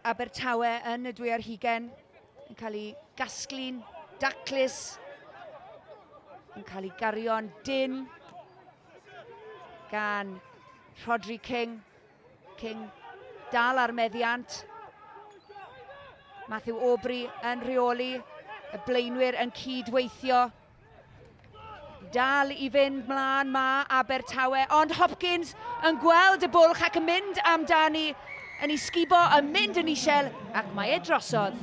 Abertawe yn y dwy ar hugen yn cael ei gasglu'n daclus, yn cael ei gario'n dyn gan Rodri King. King dal ar meddiant. Matthew Aubrey yn rheoli, y blaenwyr yn cydweithio. Dal i fynd mlaen ma Abertawe, ond Hopkins yn gweld y bwlch ac yn mynd amdani, yn ei sgibo, yn mynd yn isel, ac mae e drosodd.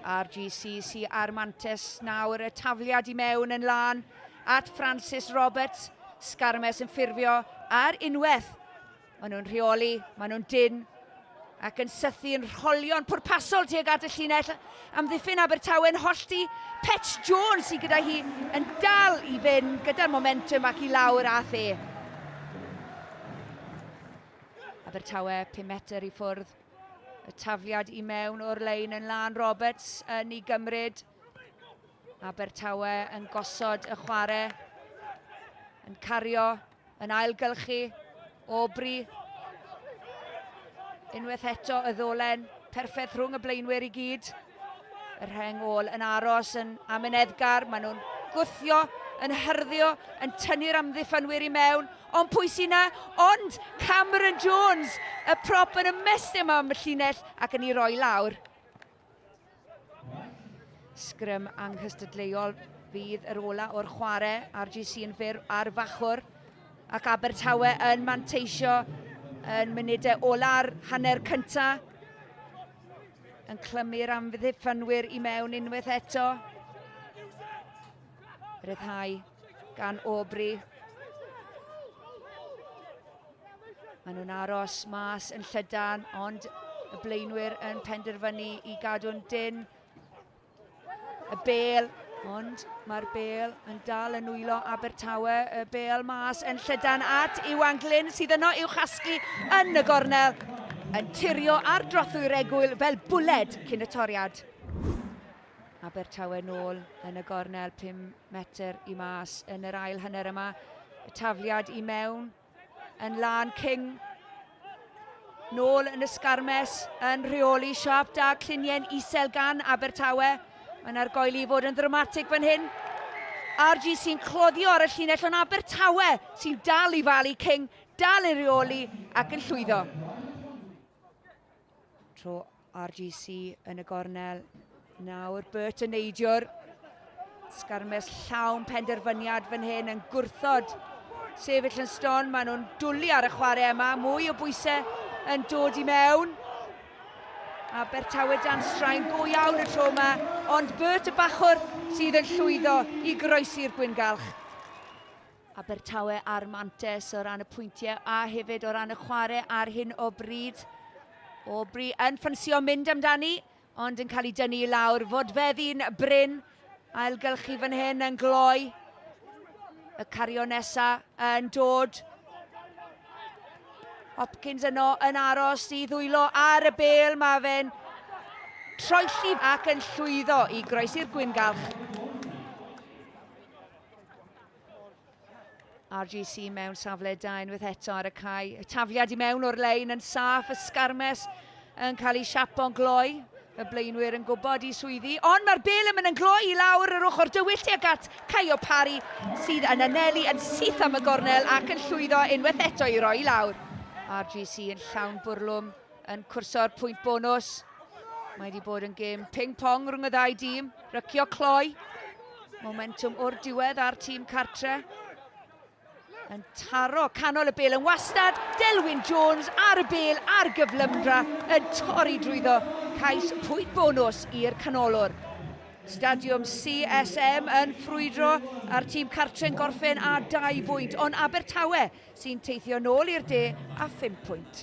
RGC sy ar mantes nawr, y tafliad i mewn yn lan at Francis Roberts. Sgarmes yn ffurfio ar unwaith. Maen nhw'n rheoli, maen nhw'n dyn, ac yn sythu yn rholio'n pwrpasol tuag at y llinell. Amddiffyn Abertawe yn hollti. Petch Jones sydd gyda hi yn dal i fynd gyda'r momentum ac i lawr a the. Abertawe 5 metr i ffwrdd. Y tafliad i mewn o'r lein yn lan. Roberts yn ei gymryd. Abertawe yn gosod y chwarae. Yn cario, yn ailgylchu. Aubrey. Unwaith eto y ddolen, perffaith rhwng y blaenwyr i gyd. Yr rheng ôl yn aros yn amyneddgar, maen nhw'n gwthio, yn hyrddio, yn tynnu'r amddiffynwyr i mewn. Ond pwy sy'n na? Ond Cameron Jones, y prop yn ymestyn yma am y llinell ac yn ei roi lawr. Sgrym anghystadleuol fydd yr ola o'r chwarae. RGC yn fyr ar fachwr ac Abertawe yn manteisio yn munudau ola'r hanner cynta. Yn clymu'r amddiffynwyr i mewn unwaith eto. Ryddhau gan Aubrey. Maen nhw'n aros mas yn llydan, ond y blaenwyr yn penderfynu i gadw'n dyn. Y bêl, ond mae'r bêl yn dal yn wylo Abertawe. Y bêl mas yn llydan at Iwan Glyn sydd yno i'w chasglu yn y gornel. Yn tirio ar drothwy'r egwyl fel bwled cyn y toriad. Abertawe nôl yn y gornel 5 metr i mas yn yr ail hanner yma. Y tafliad i mewn yn lan King. Nôl yn y sgarmes yn rheoli siop da cluniau'n isel gan Abertawe. Mae'n argoeli i fod yn ddramatig fan hyn. RGC sy'n cloddio ar y llinell, ond Abertawe sy'n dal i falu. King dal i reoli ac yn llwyddo. Tro RGC yn y gornel. Nawr Bert yn neidiwr. Sgarmes llawn penderfyniad fan hyn yn gwrthod sefyll yn stôn. Maen nhw'n dwlu ar y chwarae yma. Mwy o bwysau yn dod i mewn. Abertawe dan straen go iawn y tro yma, ond Bert y bachwr sydd yn llwyddo i groesi'r gwyngalch. Abertawe ar mantes o ran y pwyntiau a hefyd o ran y chwarae ar hyn o bryd. Aubrey yn ffansio mynd amdani, ond yn cael ei dynnu i lawr. Fodfeddi'n bryn, ailgylchu fan hyn yn gloi. Y cario nesaf yn dod. Hopkins yno yn aros i ddwylo ar y bêl. Mae fe'n troelli ac yn llwyddo i groesi'r gwyngalch. RGC mewn safle da unwaith eto ar y cae. Y tafliad i mewn o'r lein yn saff. Y sgarmes yn cael ei siapo'n gloi. Y blaenwyr yn gwybod i swyddi. Ond mae'r bêl yn gloi i lawr yr ochr dywyll tuag at Caio Parry sydd yn anelu yn syth am y gornel ac yn llwyddo unwaith eto i roi i lawr. RGC yn llawn bwrlwm yn cwrso'r pwynt bonus. Mae wedi bod yn gêm ping-pong rhwng y ddau dîm. Rycio cloi. Momentum o'r diwedd ar tîm cartre. Yn taro canol y bêl yn wastad. Delwyn Jones ar y bêl a'r gyflymdra yn torri drwyddo. Cais pwynt bonus i'r canolor. Stadiwm CSM yn ffrwydro a'r tîm cartre'n gorffen a 2 bwynt, ond Abertawe sy'n teithio nôl i'r de a 5 pwynt.